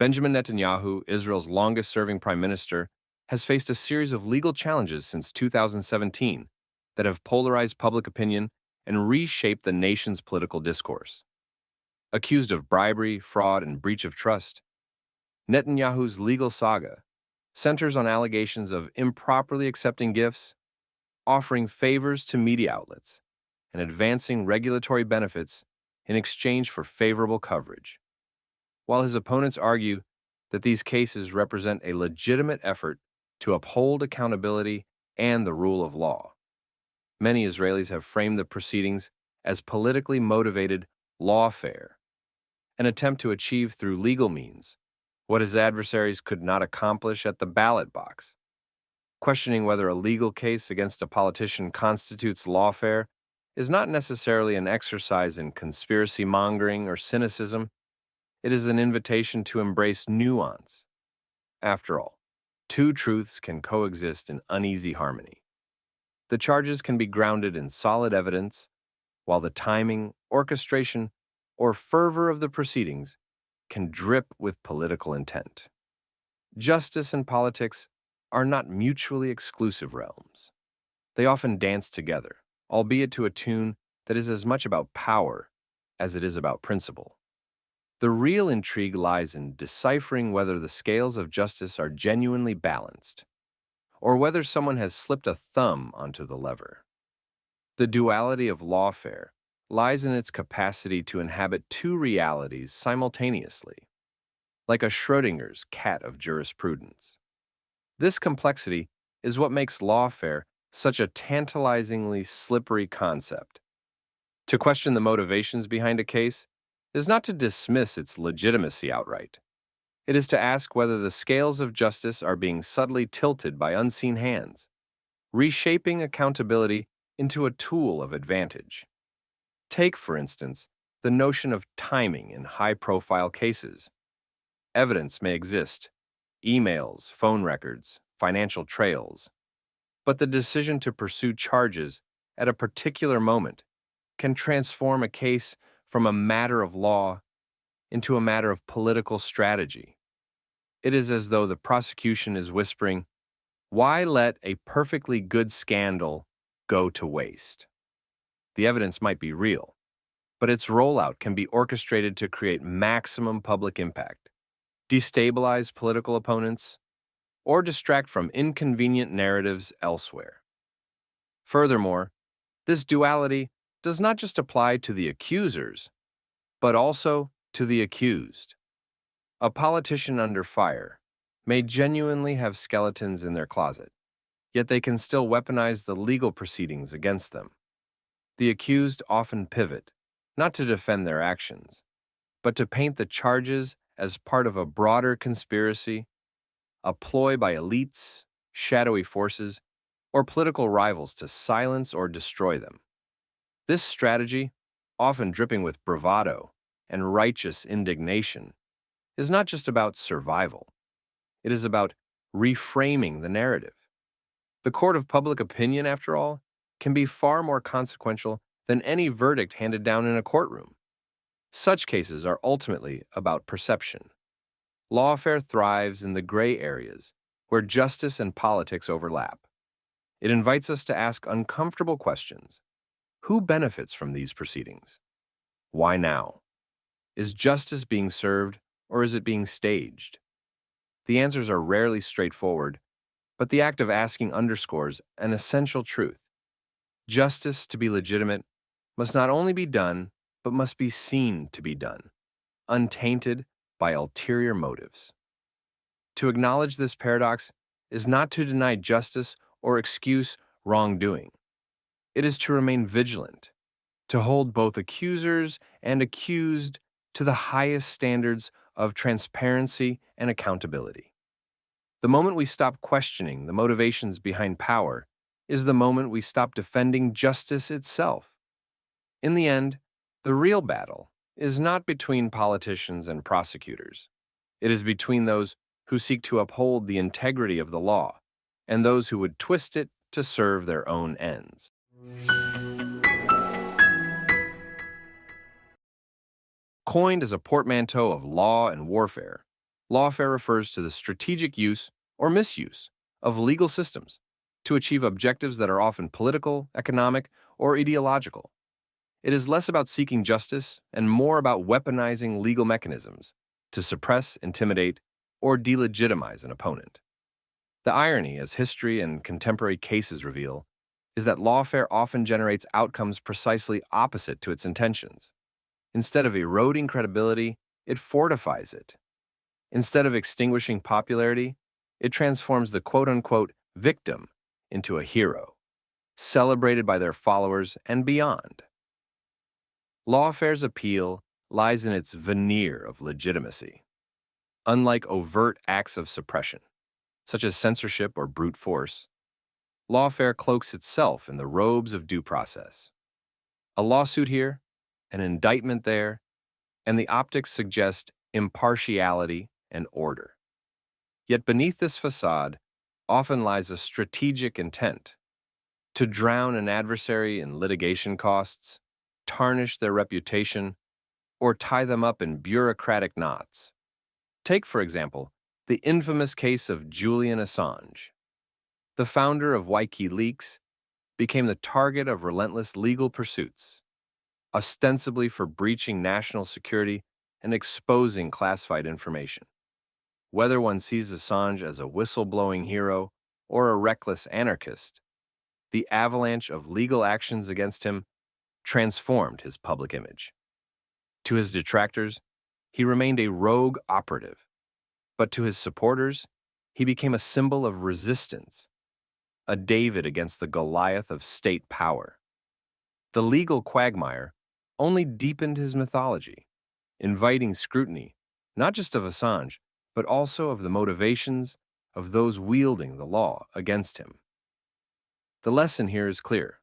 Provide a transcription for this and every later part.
Benjamin Netanyahu, Israel's longest-serving prime minister, has faced a series of legal challenges since 2017 that have polarized public opinion and reshaped the nation's political discourse. Accused of bribery, fraud, and breach of trust, Netanyahu's legal saga centers on allegations of improperly accepting gifts, offering favors to media outlets, and advancing regulatory benefits in exchange for favorable coverage. While his opponents argue that these cases represent a legitimate effort to uphold accountability and the rule of law, many Israelis have framed the proceedings as politically motivated lawfare, an attempt to achieve through legal means what his adversaries could not accomplish at the ballot box. Questioning whether a legal case against a politician constitutes lawfare is not necessarily an exercise in conspiracy mongering or cynicism. It is an invitation to embrace nuance. After all, two truths can coexist in uneasy harmony. The charges can be grounded in solid evidence, while the timing, orchestration, or fervor of the proceedings can drip with political intent. Justice and politics are not mutually exclusive realms. They often dance together, albeit to a tune that is as much about power as it is about principle. The real intrigue lies in deciphering whether the scales of justice are genuinely balanced, or whether someone has slipped a thumb onto the lever. The duality of lawfare lies in its capacity to inhabit two realities simultaneously, like a Schrödinger's cat of jurisprudence. This complexity is what makes lawfare such a tantalizingly slippery concept. To question the motivations behind a case is not to dismiss its legitimacy outright. It is to ask whether the scales of justice are being subtly tilted by unseen hands, reshaping accountability into a tool of advantage. Take, for instance, the notion of timing in high-profile cases. Evidence may exist, emails, phone records, financial trails, but the decision to pursue charges at a particular moment can transform a case from a matter of law into a matter of political strategy. It is as though the prosecution is whispering, "Why let a perfectly good scandal go to waste?" The evidence might be real, but its rollout can be orchestrated to create maximum public impact, destabilize political opponents, or distract from inconvenient narratives elsewhere. Furthermore, this duality does not just apply to the accusers, but also to the accused. A politician under fire may genuinely have skeletons in their closet, yet they can still weaponize the legal proceedings against them. The accused often pivot, not to defend their actions, but to paint the charges as part of a broader conspiracy, a ploy by elites, shadowy forces, or political rivals to silence or destroy them. This strategy, often dripping with bravado and righteous indignation, is not just about survival. It is about reframing the narrative. The court of public opinion, after all, can be far more consequential than any verdict handed down in a courtroom. Such cases are ultimately about perception. Lawfare thrives in the gray areas where justice and politics overlap. It invites us to ask uncomfortable questions. Who benefits from these proceedings? Why now? Is justice being served or is it being staged? The answers are rarely straightforward, but the act of asking underscores an essential truth. Justice, to be legitimate, must not only be done, but must be seen to be done, untainted by ulterior motives. To acknowledge this paradox is not to deny justice or excuse wrongdoing. It is to remain vigilant, to hold both accusers and accused to the highest standards of transparency and accountability. The moment we stop questioning the motivations behind power is the moment we stop defending justice itself. In the end, the real battle is not between politicians and prosecutors. It is between those who seek to uphold the integrity of the law and those who would twist it to serve their own ends. Coined as a portmanteau of law and warfare, Lawfare refers to the strategic use or misuse of legal systems to achieve objectives that are often political, economic, or ideological. It is less about seeking justice and more about weaponizing legal mechanisms to suppress, intimidate, or delegitimize an opponent. The irony, as history and contemporary cases reveal, is that lawfare often generates outcomes precisely opposite to its intentions. Instead of eroding credibility, it fortifies it. Instead of extinguishing popularity, it transforms the quote-unquote victim into a hero, celebrated by their followers and beyond. Lawfare's appeal lies in its veneer of legitimacy. Unlike overt acts of suppression, such as censorship or brute force, lawfare cloaks itself in the robes of due process. A lawsuit here, an indictment there, and the optics suggest impartiality and order. Yet beneath this facade often lies a strategic intent to drown an adversary in litigation costs, tarnish their reputation, or tie them up in bureaucratic knots. Take, for example, the infamous case of Julian Assange. The founder of WikiLeaks became the target of relentless legal pursuits, ostensibly for breaching national security and exposing classified information. Whether one sees Assange as a whistleblowing hero or a reckless anarchist, the avalanche of legal actions against him transformed his public image. To his detractors, he remained a rogue operative, but to his supporters, he became a symbol of resistance, a David against the Goliath of state power. The legal quagmire only deepened his mythology, inviting scrutiny not just of Assange, but also of the motivations of those wielding the law against him. The lesson here is clear.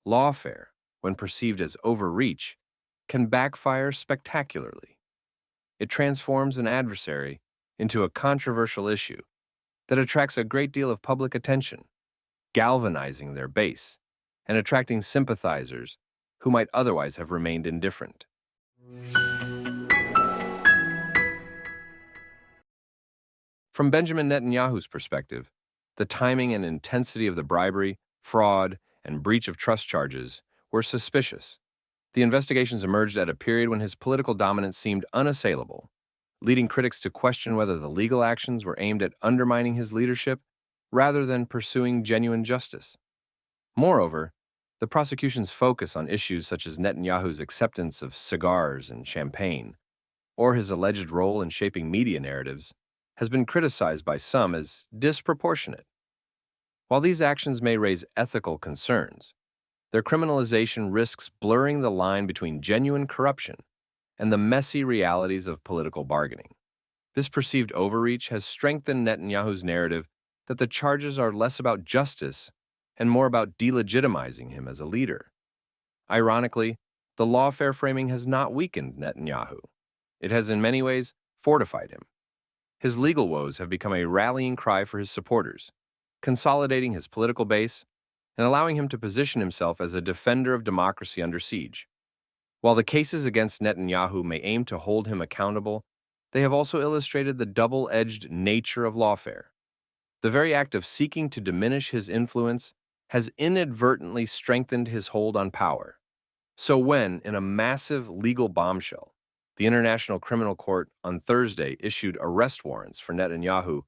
Lawfare, when perceived as overreach, can backfire spectacularly. It transforms an adversary into a controversial issue that attracts a great deal of public attention, galvanizing their base and attracting sympathizers who might otherwise have remained indifferent. From Benjamin Netanyahu's perspective, the timing and intensity of the bribery, fraud, and breach of trust charges were suspicious. The investigations emerged at a period when his political dominance seemed unassailable, leading critics to question whether the legal actions were aimed at undermining his leadership rather than pursuing genuine justice. Moreover, the prosecution's focus on issues such as Netanyahu's acceptance of cigars and champagne, or his alleged role in shaping media narratives, has been criticized by some as disproportionate. While these actions may raise ethical concerns, their criminalization risks blurring the line between genuine corruption and the messy realities of political bargaining. This perceived overreach has strengthened Netanyahu's narrative that the charges are less about justice and more about delegitimizing him as a leader. Ironically, the lawfare framing has not weakened Netanyahu. It has in many ways fortified him. His legal woes have become a rallying cry for his supporters, consolidating his political base and allowing him to position himself as a defender of democracy under siege. While the cases against Netanyahu may aim to hold him accountable, they have also illustrated the double-edged nature of lawfare. The very act of seeking to diminish his influence has inadvertently strengthened his hold on power. So when, in a massive legal bombshell, the International Criminal Court on Thursday issued arrest warrants for Netanyahu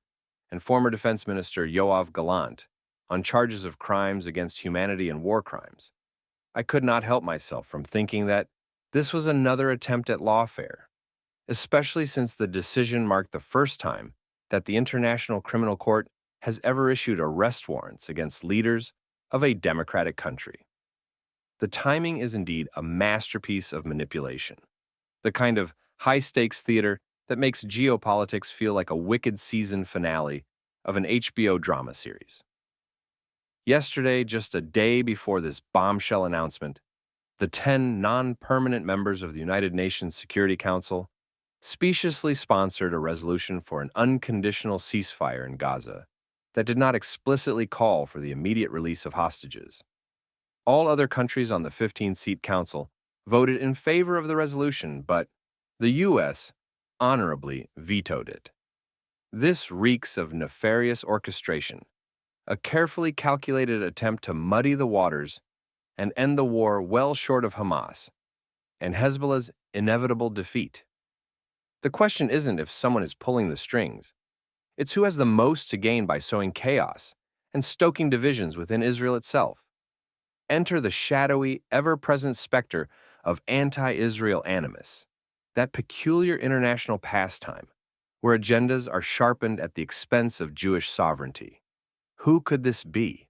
and former Defense Minister Yoav Gallant on charges of crimes against humanity and war crimes, I could not help myself from thinking that this was another attempt at lawfare, especially since the decision marked the first time that the International Criminal Court has ever issued arrest warrants against leaders of a democratic country. The timing is indeed a masterpiece of manipulation, the kind of high-stakes theater that makes geopolitics feel like a wicked season finale of an HBO drama series. Yesterday, just a day before this bombshell announcement, the 10 non-permanent members of the United Nations Security Council speciously sponsored a resolution for an unconditional ceasefire in Gaza that did not explicitly call for the immediate release of hostages. All other countries on the 15-seat council voted in favor of the resolution, but the U.S. honorably vetoed it. This reeks of nefarious orchestration, a carefully calculated attempt to muddy the waters and end the war well short of Hamas and Hezbollah's inevitable defeat. The question isn't if someone is pulling the strings, it's who has the most to gain by sowing chaos and stoking divisions within Israel itself. Enter the shadowy, ever-present specter of anti-Israel animus, that peculiar international pastime where agendas are sharpened at the expense of Jewish sovereignty. Who could this be?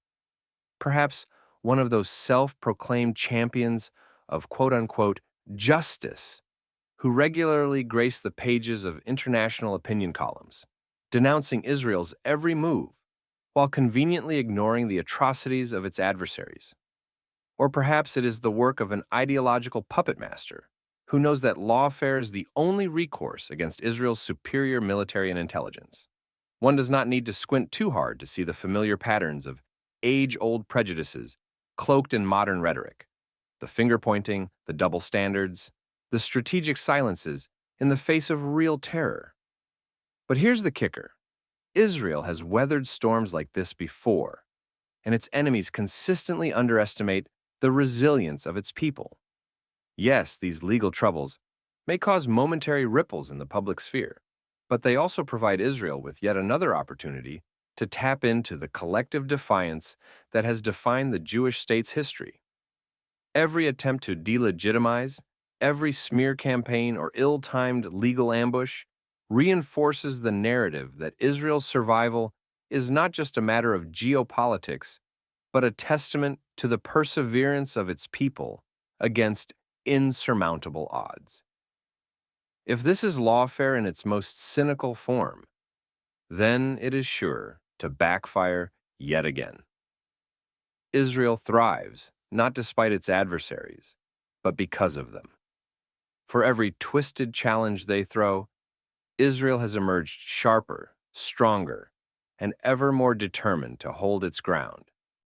Perhaps one of those self-proclaimed champions of quote-unquote justice who regularly grace the pages of international opinion columns, denouncing Israel's every move while conveniently ignoring the atrocities of its adversaries. Or perhaps it is the work of an ideological puppet master who knows that lawfare is the only recourse against Israel's superior military and intelligence. One does not need to squint too hard to see the familiar patterns of age-old prejudices cloaked in modern rhetoric, the finger-pointing, the double standards, the strategic silences in the face of real terror. But here's the kicker. Israel has weathered storms like this before, and its enemies consistently underestimate the resilience of its people. Yes, these legal troubles may cause momentary ripples in the public sphere, but they also provide Israel with yet another opportunity to tap into the collective defiance that has defined the Jewish state's history. Every attempt to delegitimize, every smear campaign or ill-timed legal ambush reinforces the narrative that Israel's survival is not just a matter of geopolitics, but a testament to the perseverance of its people against insurmountable odds. If this is lawfare in its most cynical form, then it is sure to backfire yet again. Israel thrives, not despite its adversaries, but because of them. For every twisted challenge they throw, Israel has emerged sharper, stronger, and ever more determined to hold its ground.